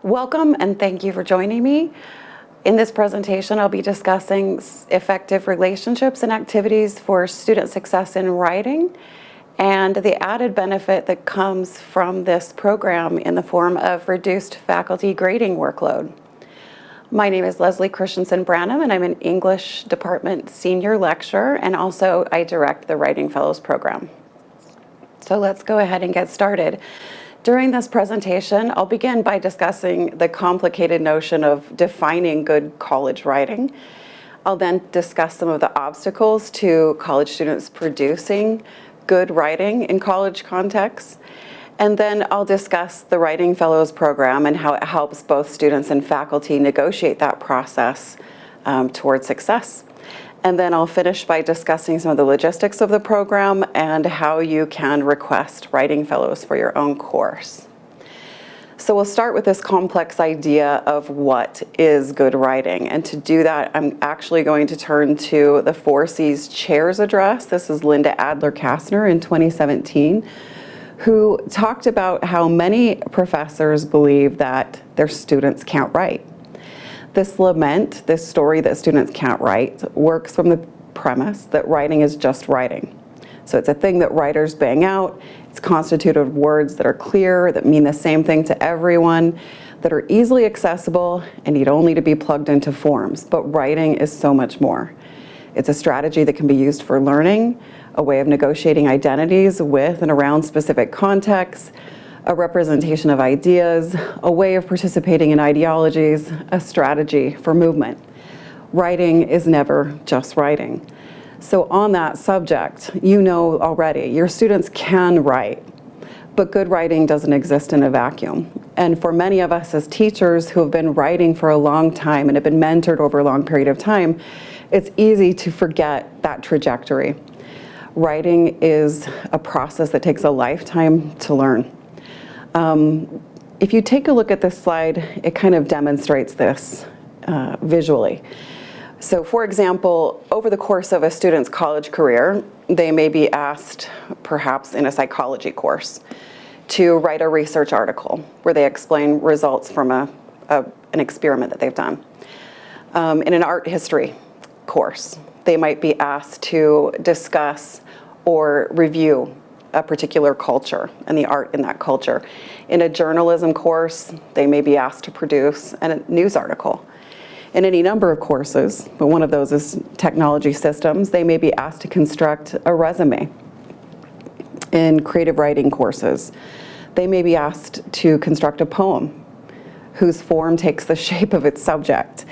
Welcome and thank you for joining me. In this presentation, I'll be discussing effective relationships and activities for student success in writing and the added benefit that comes from this program in the form of reduced faculty grading workload. My name is Lezlie Christensen Branum, and I'm an English department senior lecturer, and also I direct the Writing Fellows program. So let's go ahead and get started. During this presentation, I'll begin by discussing the complicated notion of defining good college writing. I'll then discuss some of the obstacles to college students producing good writing in college contexts. And then I'll discuss the Writing Fellows program and how it helps both students and faculty negotiate that process towards success. And then I'll finish by discussing some of the logistics of the program and how you can request Writing Fellows for your own course. So we'll start with this complex idea of what is good writing. And to do that, I'm actually going to turn to the 4C's Chair's address. This is Linda Adler-Kastner in 2017, who talked about how many professors believe that their students can't write. This lament, this story that students can't write, works from the premise that writing is just writing. So it's a thing that writers bang out. It's constituted of words that are clear, that mean the same thing to everyone, that are easily accessible and need only to be plugged into forms. But writing is so much more. It's a strategy that can be used for learning, a way of negotiating identities with and around specific contexts, a representation of ideas, a way of participating in ideologies, a strategy for movement. Writing is never just writing. So on that subject, you know already, your students can write, but good writing doesn't exist in a vacuum. And for many of us as teachers who have been writing for a long time and have been mentored over a long period of time, it's easy to forget that trajectory. Writing is a process that takes a lifetime to learn. If you take a look at this slide, it kind of demonstrates this visually. So for example, over the course of a student's college career, they may be asked, perhaps in a psychology course, to write a research article where they explain results from an experiment that they've done. In an art history course, they might be asked to discuss or review a particular culture and the art in that culture. In a journalism course, they may be asked to produce a news article. In any number of courses, but one of those is technology systems, they may be asked to construct a resume. In creative writing courses, they may be asked to construct a poem whose form takes the shape of its subject.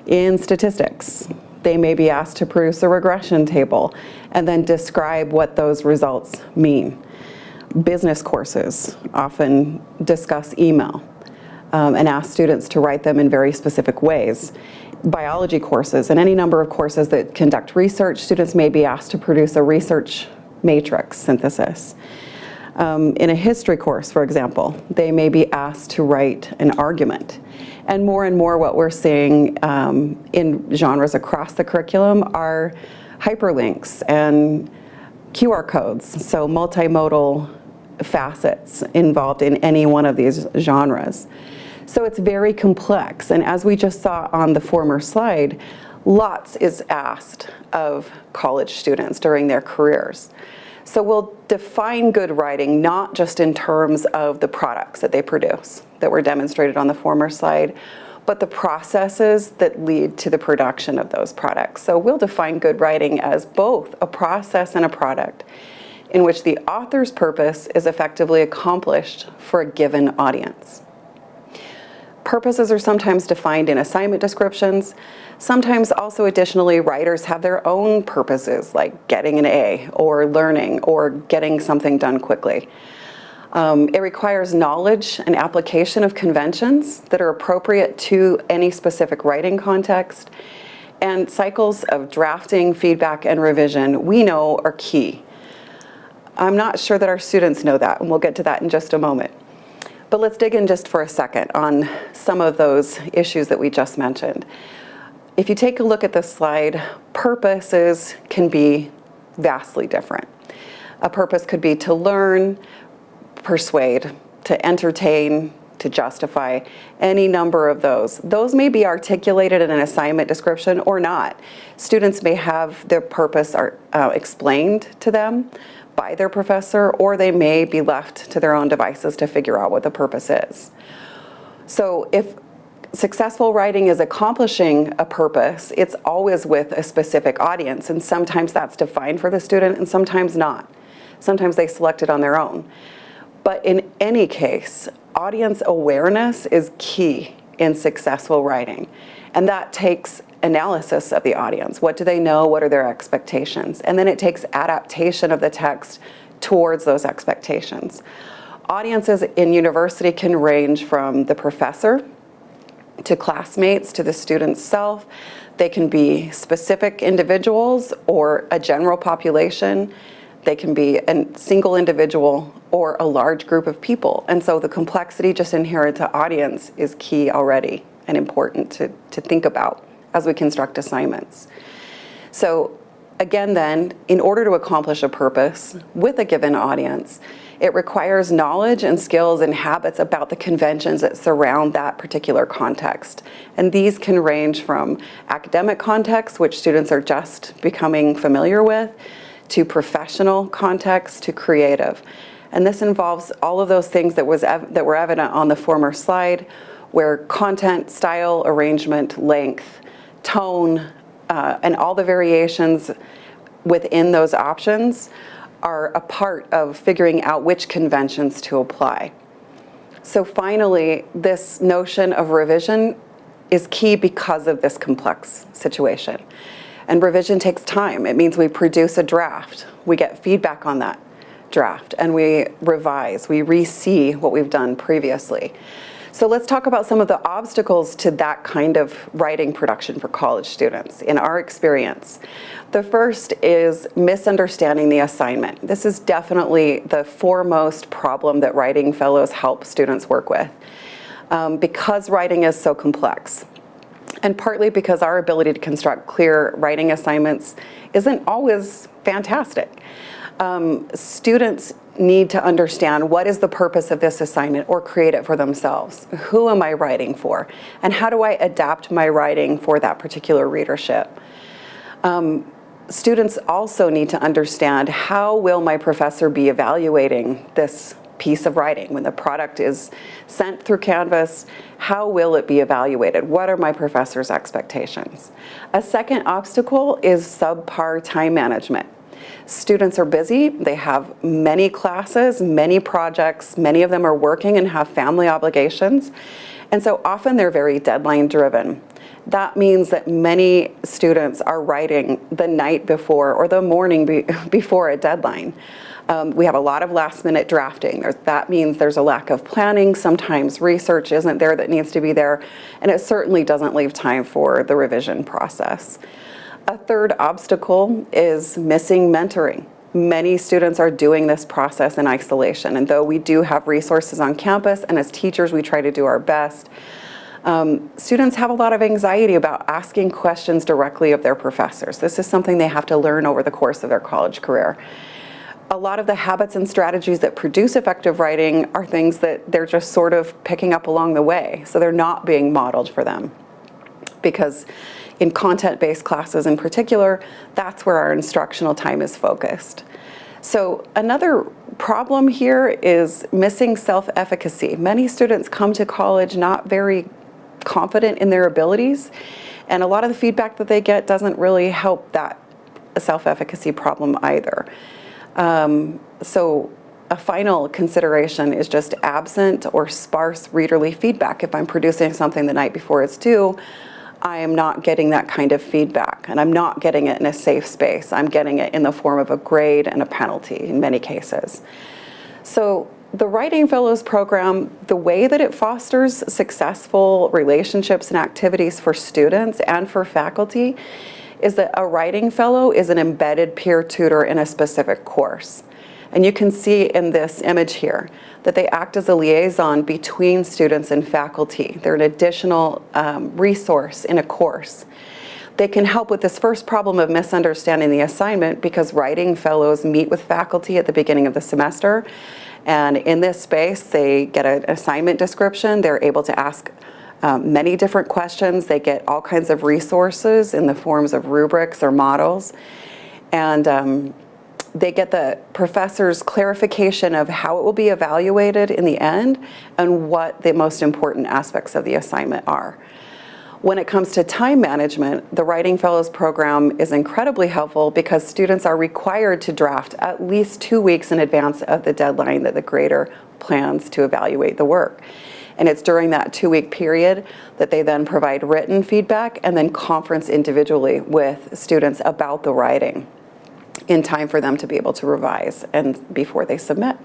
In statistics, they may be asked to produce a regression table and then describe what those results mean. Business courses often discuss email and ask students to write them in very specific ways. Biology courses and any number of courses that conduct research, students may be asked to produce a research matrix synthesis. In a history course, for example, they may be asked to write an argument. And more what we're seeing in genres across the curriculum are hyperlinks and QR codes, so multimodal facets involved in any one of these genres. So it's very complex, and as we just saw on the former slide, lots is asked of college students during their careers. So we'll define good writing not just in terms of the products that they produce that were demonstrated on the former slide, but the processes that lead to the production of those products. So we'll define good writing as both a process and a product in which the author's purpose is effectively accomplished for a given audience. Purposes are sometimes defined in assignment descriptions. Sometimes also additionally, writers have their own purposes like getting an A or learning or getting something done quickly. It requires knowledge and application of conventions that are appropriate to any specific writing context, and cycles of drafting, feedback, and revision we know are key. I'm not sure that our students know that, and we'll get to that in just a moment. But let's dig in just for a second on some of those issues that we just mentioned. If you take a look at this slide, purposes can be vastly different. A purpose could be to learn, persuade, to entertain, to justify any number of those. Those may be articulated in an assignment description or not. Students may have their purpose explained to them by their professor, or they may be left to their own devices to figure out what the purpose is. So if successful writing is accomplishing a purpose, it's always with a specific audience, and sometimes that's defined for the student and sometimes not. Sometimes they select it on their own. But in any case, audience awareness is key in successful writing, and that takes analysis of the audience. What do they know? What are their expectations? And then it takes adaptation of the text towards those expectations. Audiences in university can range from the professor to classmates, to the student's self. They can be specific individuals or a general population. They can be a single individual or a large group of people. And so the complexity just inherent to audience is key already and important to think about as we construct assignments. So again then, in order to accomplish a purpose with a given audience, it requires knowledge and skills and habits about the conventions that surround that particular context. And these can range from academic context, which students are just becoming familiar with, to professional context, to creative. And this involves all of those things that were evident on the former slide, where content, style, arrangement, length, tone, and all the variations within those options are a part of figuring out which conventions to apply. So finally, this notion of revision is key because of this complex situation. And revision takes time. It means we produce a draft, we get feedback on that draft, and we revise, we re-see what we've done previously. So let's talk about some of the obstacles to that kind of writing production for college students in our experience. The first is misunderstanding the assignment. This is definitely the foremost problem that writing fellows help students work with, because writing is so complex. And partly because our ability to construct clear writing assignments isn't always fantastic. Students need to understand what is the purpose of this assignment or create it for themselves. Who am I writing for? And how do I adapt my writing for that particular readership? Students also need to understand, how will my professor be evaluating this piece of writing? When the product is sent through Canvas, how will it be evaluated? What are my professor's expectations? A second obstacle is subpar time management. Students are busy, they have many classes, many projects, many of them are working and have family obligations, and so often they're very deadline driven. That means that many students are writing the night before or the morning before a deadline. We have a lot of last minute drafting. That means there's a lack of planning. Sometimes research isn't there that needs to be there, and it certainly doesn't leave time for the revision process. A third obstacle is missing mentoring. Many students are doing this process in isolation, and though we do have resources on campus, and as teachers we try to do our best, students have a lot of anxiety about asking questions directly of their professors. This is something they have to learn over the course of their college career. A lot of the habits and strategies that produce effective writing are things that they're just sort of picking up along the way, so they're not being modeled for them. Because in content-based classes in particular, that's where our instructional time is focused. So another problem here is missing self-efficacy. Many students come to college not very confident in their abilities, and a lot of the feedback that they get doesn't really help that self-efficacy problem either. So a final consideration is just absent or sparse readerly feedback. If I'm producing something the night before it's due, I am not getting that kind of feedback, and I'm not getting it in a safe space. I'm getting it in the form of a grade and a penalty in many cases. So the Writing Fellows program, the way that it fosters successful relationships and activities for students and for faculty is that a writing fellow is an embedded peer tutor in a specific course. And you can see in this image here that they act as a liaison between students and faculty. They're an additional resource in a course. They can help with this first problem of misunderstanding the assignment because writing fellows meet with faculty at the beginning of the semester. And in this space, they get an assignment description. They're able to ask many different questions. They get all kinds of resources in the forms of rubrics or models. And they get the professor's clarification of how it will be evaluated in the end and what the most important aspects of the assignment are. When it comes to time management, the Writing Fellows program is incredibly helpful because students are required to draft at least 2 weeks in advance of the deadline that the grader plans to evaluate the work. And it's during that 2-week period that they then provide written feedback and then conference individually with students about the writing in time for them to be able to revise and before they submit.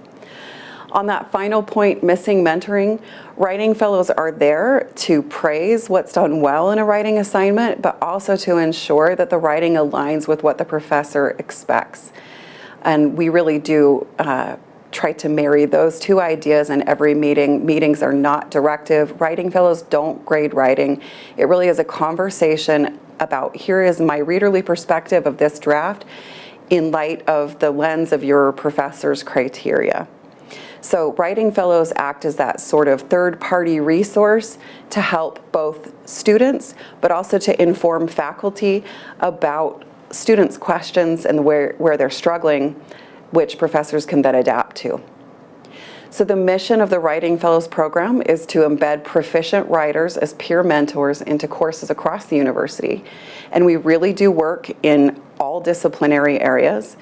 On that final point, missing mentoring, writing fellows are there to praise what's done well in a writing assignment, but also to ensure that the writing aligns with what the professor expects. And we really do try to marry those two ideas in every meeting. Meetings are not directive. Writing fellows don't grade writing. It really is a conversation about, here is my readerly perspective of this draft in light of the lens of your professor's criteria. So writing fellows act as that sort of third-party resource to help both students, but also to inform faculty about students' questions and where they're struggling, which professors can then adapt to. So the mission of the Writing Fellows program is to embed proficient writers as peer mentors into courses across the university. And we really do work in all disciplinary areas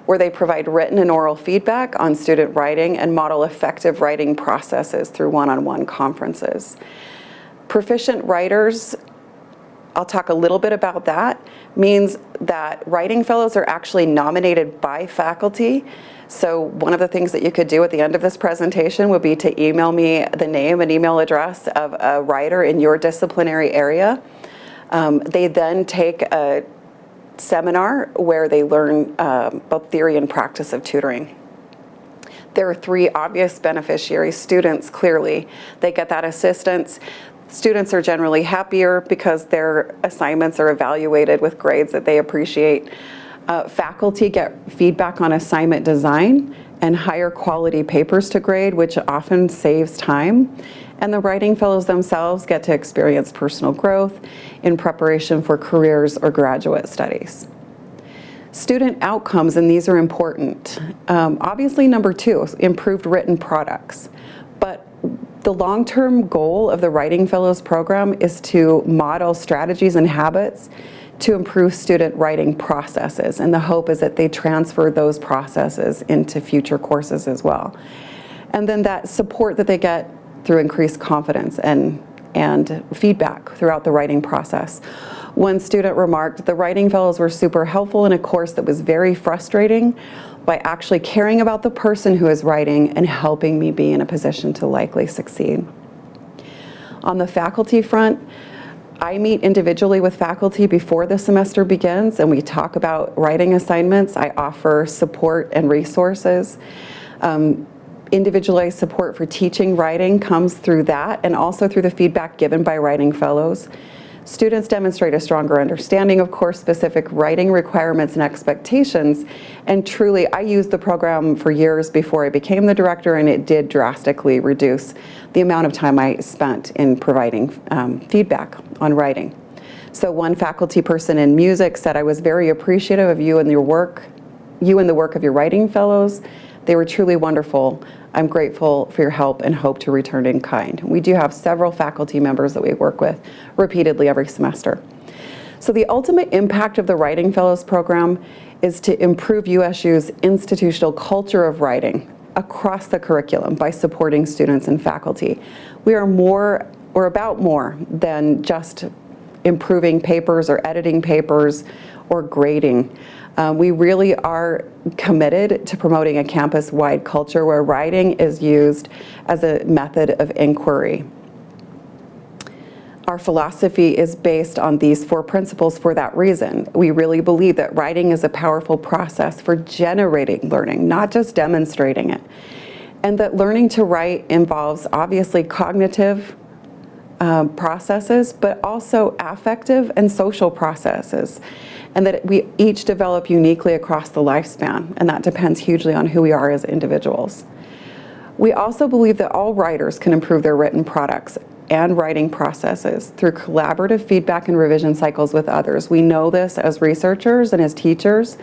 where they provide written and oral feedback on student writing and model effective writing processes through one-on-one conferences. Proficient writers, I'll talk a little bit about that, means that writing fellows are actually nominated by faculty. So one of the things that you could do at the end of this presentation would be to email me the name and email address of a writer in your disciplinary area. They then take a seminar where they learn both theory and practice of tutoring. There are 3 obvious beneficiaries. Students, clearly, they get that assistance. Students are generally happier because their assignments are evaluated with grades that they appreciate. Faculty get feedback on assignment design and higher quality papers to grade, which often saves time. And the writing fellows themselves get to experience personal growth in preparation for careers or graduate studies. Student outcomes, and these are important. Obviously, number 2, improved written products. But the long-term goal of the Writing Fellows program is to model strategies and habits to improve student writing processes. And the hope is that they transfer those processes into future courses as well. And then that support that they get through increased confidence and feedback throughout the writing process. One student remarked, the writing fellows were super helpful in a course that was very frustrating by actually caring about the person who is writing and helping me be in a position to likely succeed. On the faculty front, I meet individually with faculty before the semester begins and we talk about writing assignments. I offer support and resources. Individualized support for teaching writing comes through that and also through the feedback given by writing fellows. Students demonstrate a stronger understanding of course-specific writing requirements and expectations, and truly, I used the program for years before I became the director, and it did drastically reduce the amount of time I spent in providing feedback on writing. So one faculty person in music said, I was very appreciative of you and the work of your writing fellows. They were truly wonderful. I'm grateful for your help and hope to return in kind. We do have several faculty members that we work with repeatedly every semester. So the ultimate impact of the Writing Fellows program is to improve USU's institutional culture of writing across the curriculum by supporting students and faculty. We are more, or about more, than just improving papers or editing papers or grading. We really are committed to promoting a campus-wide culture where writing is used as a method of inquiry. Our philosophy is based on these 4 principles for that reason. We really believe that writing is a powerful process for generating learning, not just demonstrating it. And that learning to write involves obviously cognitive processes, but also affective and social processes, and that we each develop uniquely across the lifespan, and that depends hugely on who we are as individuals. We also believe that all writers can improve their written products and writing processes through collaborative feedback and revision cycles with others. We know this as researchers and as teachers.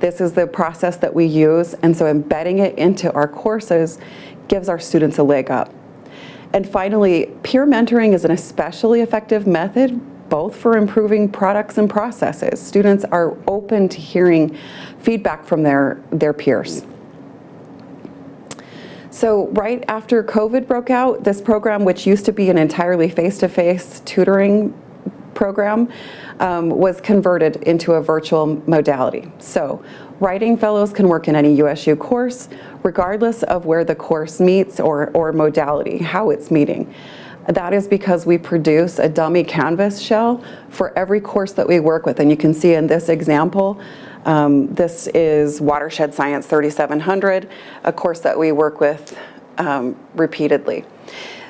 This is the process that we use, and so embedding it into our courses gives our students a leg up. And finally, peer mentoring is an especially effective method both for improving products and processes. Students are open to hearing feedback from their peers. So right after COVID broke out, this program, which used to be an entirely face-to-face tutoring program, was converted into a virtual modality. So writing fellows can work in any USU course, regardless of where the course meets or modality, how it's meeting. That is because we produce a dummy Canvas shell for every course that we work with. And you can see in this example, this is Watershed Science 3700, a course that we work with repeatedly.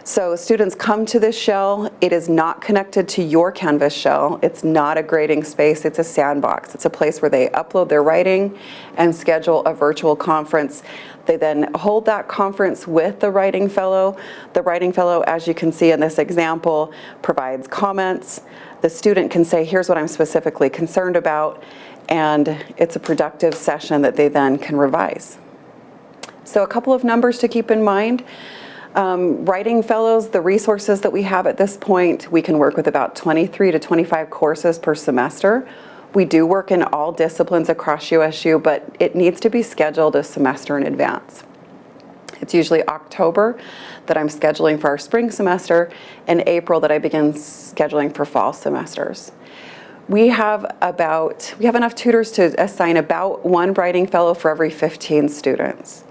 So students come to this shell. It is not connected to your Canvas shell. It's not a grading space. It's a sandbox. It's a place where they upload their writing and schedule a virtual conference. They then hold that conference with the writing fellow. The writing fellow, as you can see in this example, provides comments. The student can say, here's what I'm specifically concerned about, and it's a productive session that they then can revise. So a couple of numbers to keep in mind. Writing fellows, the resources that we have at this point, we can work with about 23 to 25 courses per semester. We do work in all disciplines across USU, but it needs to be scheduled a semester in advance. It's usually October that I'm scheduling for our spring semester, and April that I begin scheduling for fall semesters. We have enough tutors to assign about one writing fellow for every 15 students.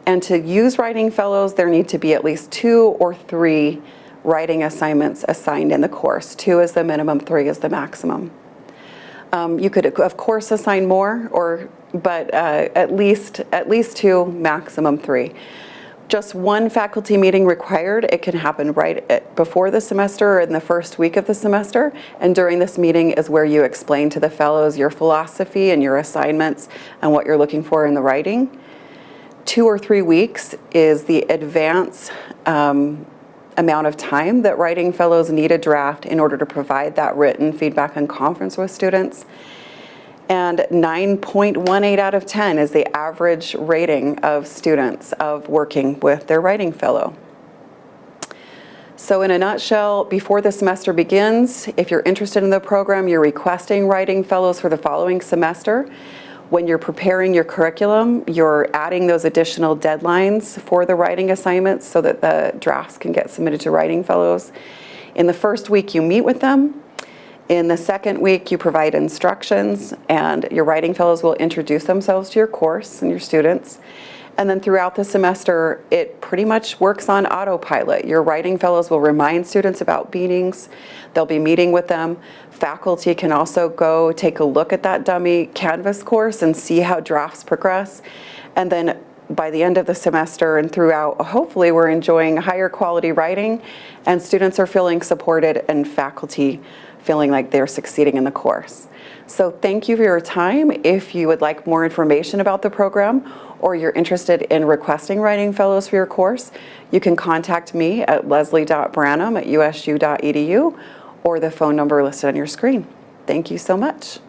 And to use writing fellows, there need to be at least 2 or 3 writing assignments assigned in the course. 2 is the minimum, 3 is the maximum. You could, of course, assign more, but at least 2, maximum 3. Just one faculty meeting required. It can happen right before the semester or in the first week of the semester. And during this meeting is where you explain to the fellows your philosophy and your assignments and what you're looking for in the writing. 2 or 3 weeks is the advance amount of time that writing fellows need a draft in order to provide that written feedback and conference with students. And 9.18 out of 10 is the average rating of students of working with their writing fellow. So in a nutshell, before the semester begins, if you're interested in the program, you're requesting writing fellows for the following semester. When you're preparing your curriculum, you're adding those additional deadlines for the writing assignments so that the drafts can get submitted to writing fellows. In the first week, you meet with them. In the second week, you provide instructions, and your writing fellows will introduce themselves to your course and your students. And then throughout the semester, it pretty much works on autopilot. Your writing fellows will remind students about meetings. They'll be meeting with them. Faculty can also go take a look at that dummy Canvas course and see how drafts progress. And then by the end of the semester and throughout, hopefully we're enjoying higher quality writing, and students are feeling supported and faculty feeling like they're succeeding in the course. So thank you for your time. If you would like more information about the program, or you're interested in requesting writing fellows for your course, you can contact me at leslie.branum@usu.edu or the phone number listed on your screen. Thank you so much.